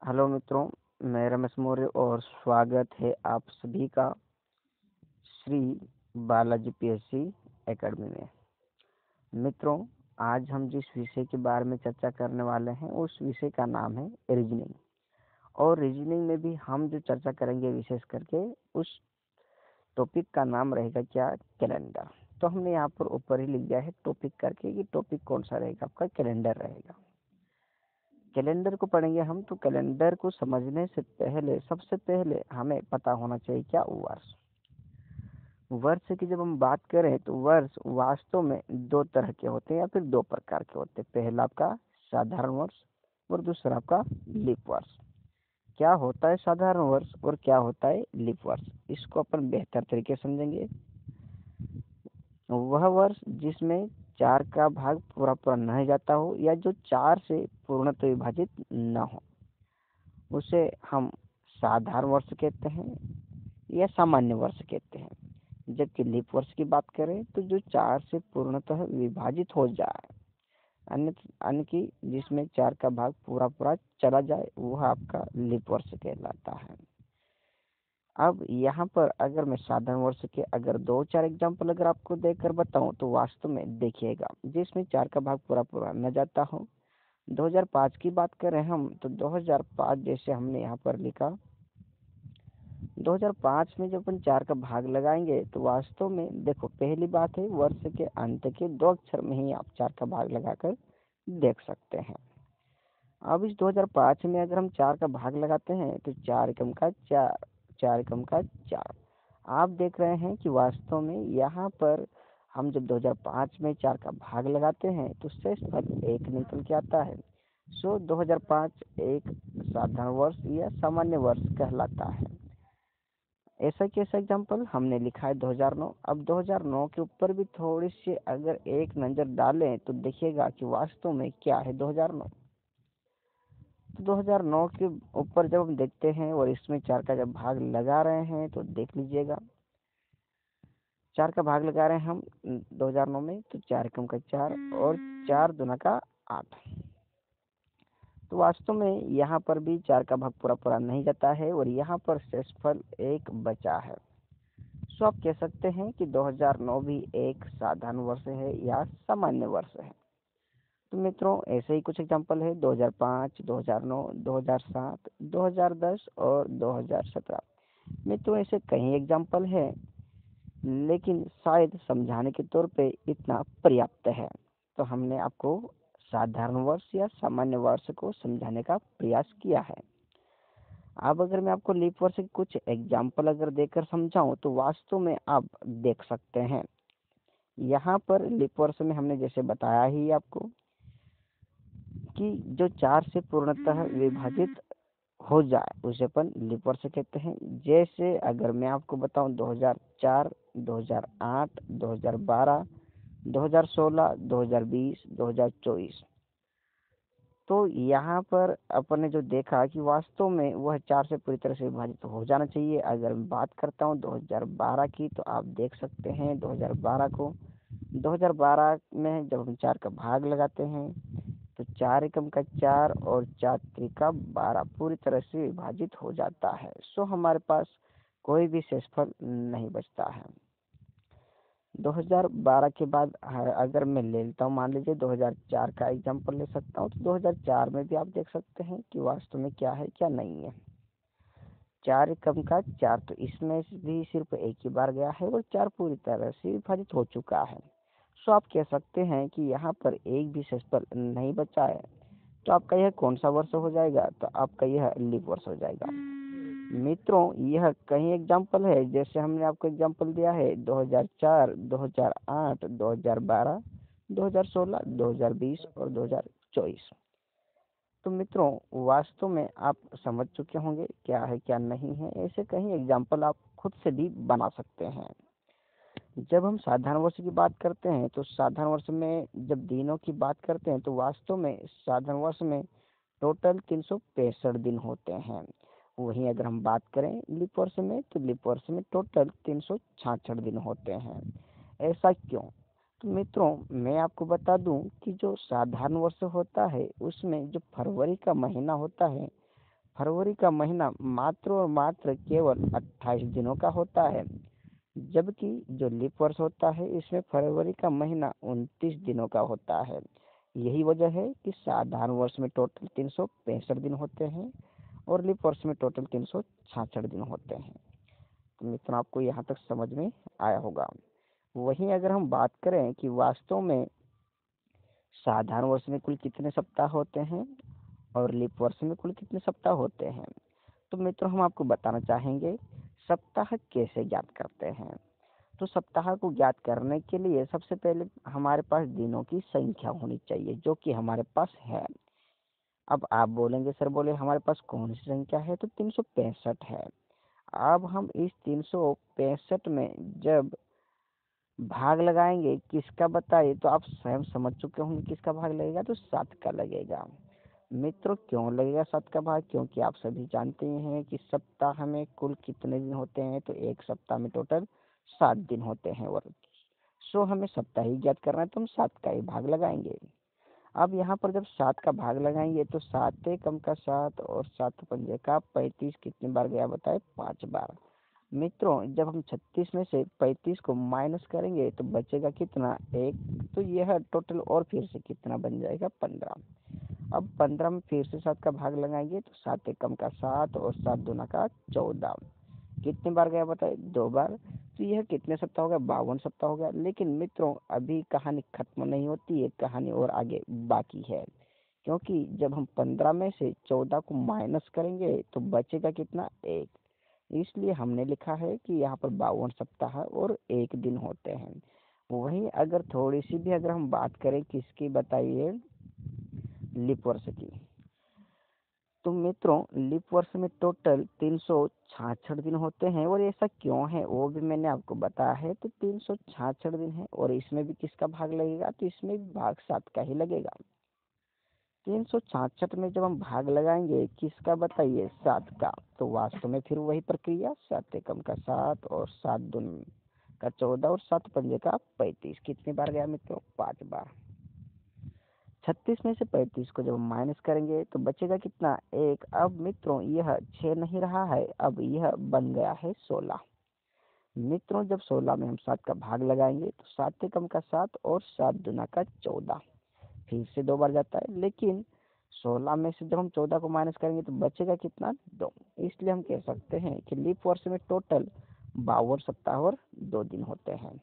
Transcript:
Hello मित्रों, मैं रमेश मौर्य और स्वागत है आप सभी का श्री बालाजी पीएससी एकेडमी में। मित्रों, आज हम जिस विषय के बारे में चर्चा करने वाले हैं उस विषय का नाम है रीजनिंग। और रीजनिंग में भी हम जो चर्चा करेंगे विशेष करके उस टॉपिक का नाम रहेगा क्या, कैलेंडर। तो हमने यहाँ पर ऊपर ही लिख दिया है टॉपिक करके कि टॉपिक कौन सा रहेगा, आपका कैलेंडर रहेगा। कैलेंडर को पढ़ेंगे हम, तो कैलेंडर को समझने से पहले सबसे पहले हमें पता होना चाहिए क्या, वर्ष। वर्ष की जब हम बात करें तो वर्ष वास्तव में दो तरह के होते हैं या फिर दो प्रकार के होते हैं। पहला आपका साधारण वर्ष और दूसरा आपका लीप वर्ष। क्या होता है साधारण वर्ष और क्या होता है लीप वर्ष, इसको अपन बेहतर तरीके से समझेंगे। वह वर्ष जिसमें 4 का भाग पूरा पूरा नहीं जाता हो या जो 4 से पूर्णतः विभाजित न हो, उसे हम साधारण वर्ष कहते हैं या सामान्य वर्ष कहते हैं। जबकि लीप वर्ष की बात करें तो जो 4 से पूर्णतः विभाजित हो जाए, अन्य की जिसमें 4 का भाग पूरा पूरा चला जाए, वह आपका लीप वर्ष कहलाता है। अब यहाँ पर अगर मैं साधारण वर्ष के अगर 2-4 एग्जाम्पल अगर आपको देकर बताऊं तो वास्तव में देखिएगा जिसमें 4 का भाग पूरा पूरा न जाता हो। 2005 की बात करें हम तो 2005 जैसे हमने यहाँ पर लिखा, 2005 में जब अपन 4 का भाग लगाएंगे तो वास्तव में देखो, पहली बात है वर्ष के अंत के 2 अक्षर में ही आप 4 का भाग लगाकर देख सकते हैं। अब इस 2005 में अगर हम 4 का भाग लगाते हैं तो 4 एकम का 4, 4 एकम का 4। आप देख रहे हैं कि वास्तव में यहाँ पर हम जब 2005 में 4 का भाग लगाते हैं तो शेषफल 1 निकल के आता है। सो 2005 एक साधारण वर्ष या सामान्य वर्ष कहलाता है। ऐसा कैसा एग्जाम्पल हमने लिखा है 2009। अब 2009 के ऊपर भी थोड़ी सी अगर एक नज़र डालें तो देखिएगा कि वास्तव में क्या है 2009। तो 2009 के ऊपर जब हम देखते हैं और इसमें 4 का जब भाग लगा रहे हैं तो देख लीजिएगा, 4 का भाग लगा रहे हैं हम 2009 में तो 4 एकम का 4 और 4 दूना का 8। तो वास्तव में यहाँ पर भी 4 का भाग पूरा पूरा नहीं जाता है और यहाँ पर शेषफल 1 बचा है। सो आप कह सकते हैं कि 2009 भी एक साधारण वर्ष है या सामान्य वर्ष है। तो मित्रों, ऐसे ही कुछ एग्जाम्पल है 2005, 2009, 2007, 2010 और 2017। मित्रों, ऐसे कई एग्जाम्पल है, लेकिन शायद समझाने के तौर पे इतना पर्याप्त है। तो हमने आपको साधारण वर्ष या सामान्य वर्ष को समझाने का प्रयास किया है। अब अगर मैं आपको लीप वर्ष के कुछ एग्जाम्पल अगर देकर समझाऊं तो वास्तव में आप देख सकते हैं। यहाँ पर लीप वर्ष में हमने जैसे बताया ही आपको कि जो 4 से पूर्णतः विभाजित हो जाए उसे अपन लीप वर्ष कहते हैं। जैसे अगर मैं आपको बताऊं 2004, 2008, 2012, 2016, 2020, 2024। तो यहाँ पर अपन ने जो देखा कि वास्तव में वह 4 से पूरी तरह से विभाजित हो जाना चाहिए। अगर मैं बात करता हूँ 2012 की तो आप देख सकते हैं 2012 को, 2012 में जब हम 4 का भाग लगाते हैं तो 4 एकम का 4 और 4 त्रिका 12 पूरी तरह से विभाजित हो जाता है। सो हमारे पास कोई भी शेषफल नहीं बचता है। 2012 के बाद अगर मैं ले लेता हूँ, मान लीजिए 2004 का एग्जाम्पल ले सकता हूँ, तो 2004 में भी आप देख सकते हैं कि वास्तव में क्या है क्या नहीं है। 4 एकम का 4 तो इसमें भी सिर्फ एक ही बार गया है और 4 पूरी तरह से विभाजित हो चुका है। सो आप कह सकते हैं कि यहाँ पर एक भी शेषफल नहीं बचा है। तो आपका यह कौन सा वर्ष हो जाएगा, तो आपका यह लीप वर्ष हो जाएगा। मित्रों, यह कई एग्जाम्पल है, जैसे हमने आपको एग्जाम्पल दिया है 2004, 2008, 2012, 2016, 2020 और 2024। तो मित्रों, वास्तव में आप समझ चुके होंगे क्या है क्या नहीं है। ऐसे कई एग्जाम्पल आप खुद से भी बना सकते हैं। जब हम साधारण वर्ष की बात करते हैं तो साधारण वर्ष में जब दिनों की बात करते हैं तो वास्तव में साधारण वर्ष में टोटल 365 दिन होते हैं। वहीं अगर हम बात करें लीप वर्ष में तो लीप वर्ष में टोटल 366 दिन होते हैं। ऐसा क्यों? तो मित्रों मैं आपको बता दूं कि जो साधारण वर्ष होता है उसमें जो फरवरी का महीना होता है, फरवरी का महीना मात्र और मात्र केवल 28 दिनों का होता है। जबकि जो लीप वर्ष होता है इसमें फरवरी का महीना 29 दिनों का होता है। यही वजह है कि साधारण वर्ष में टोटल 365 दिन होते हैं और लीप वर्ष में टोटल 366 दिन होते हैं। तो मित्रों आपको यहाँ तक समझ में आया होगा। वहीं अगर हम बात करें कि वास्तव में साधारण वर्ष में कुल कितने सप्ताह होते हैं और लीप वर्ष में कुल कितने सप्ताह होते हैं, तो मित्रों हम आपको बताना चाहेंगे सप्ताह कैसे ज्ञात करते हैं। तो सप्ताह को ज्ञात करने के लिए सबसे पहले हमारे पास दिनों की संख्या होनी चाहिए जो कि हमारे पास है। अब आप बोलेंगे सर बोले हमारे पास कौन सी संख्या है, तो 365 है। अब हम इस 365 में जब भाग लगाएंगे किसका बताइए, तो आप स्वयं समझ चुके होंगे किसका भाग लगेगा, तो 7 का लगेगा। मित्रों क्यों लगेगा 7 का भाग, क्योंकि आप सभी जानते हैं कि सप्ताह में कुल कितने दिन होते हैं, तो एक सप्ताह में टोटल 7 दिन होते हैं। और सो हमें सप्ताह ही ज्ञात करना है तो हम 7 का ही भाग लगाएंगे। अब यहाँ पर जब 7 का भाग लगाएंगे तो 7 कम का 7 और 7 पंजे का 35 कितनी बार गया बताए, 5 बार। मित्रों जब हम 36 में से 35 को माइनस करेंगे तो बचेगा कितना, 1। तो यह टोटल और फिर से कितना बन जाएगा, 15। अब 15 में फिर से 7 का भाग लगाएंगे तो 7 कम का 7 और 7 दूना का 14। कितनी बार गया बताए, 2 बार। तो यह कितने सप्ताह हो गया, 52 सप्ताह हो गया। लेकिन मित्रों अभी कहानी खत्म नहीं होती है, कहानी और आगे बाकी है। क्योंकि जब हम 15 में से 14 को माइनस करेंगे तो बचेगा कितना, 1। इसलिए हमने लिखा है कि यहाँ पर 52 सप्ताह और 1 दिन होते हैं। वहीं अगर थोड़ी सी भी अगर हम बात करें किसकी बताइए, लीप वर्ष की, तो मित्रों लीप वर्ष में टोटल 366 दिन होते हैं। और ऐसा क्यों है वो भी मैंने आपको बताया है। तो 366 दिन है और इसमें भी किसका भाग लगेगा, तो इसमें भी भाग 7 का ही लगेगा। 366 में जब हम भाग लगाएंगे किसका बताइए, 7 का, तो वास्तव में फिर वही प्रक्रिया, 7 कम का 7 और 7 दून का 14 और 7 पंजे का 35। कितनी बार गया मित्रों, 5 बार। 36 में से 35 को जब हम माइनस करेंगे तो बचेगा कितना, 1। अब मित्रों यह 6 नहीं रहा है, अब यह बन गया है 16। मित्रों जब 16 में हम 7 का भाग लगाएंगे तो 7 कम का 7 और 7 दूना का 14। फिर से 2 बार जाता है, लेकिन 16 में से जब हम 14 को माइनस करेंगे तो बचेगा कितना, 2। इसलिए हम कह सकते हैं कि लीप वर्ष में टोटल 52 सप्ताह और 2 दिन होते हैं।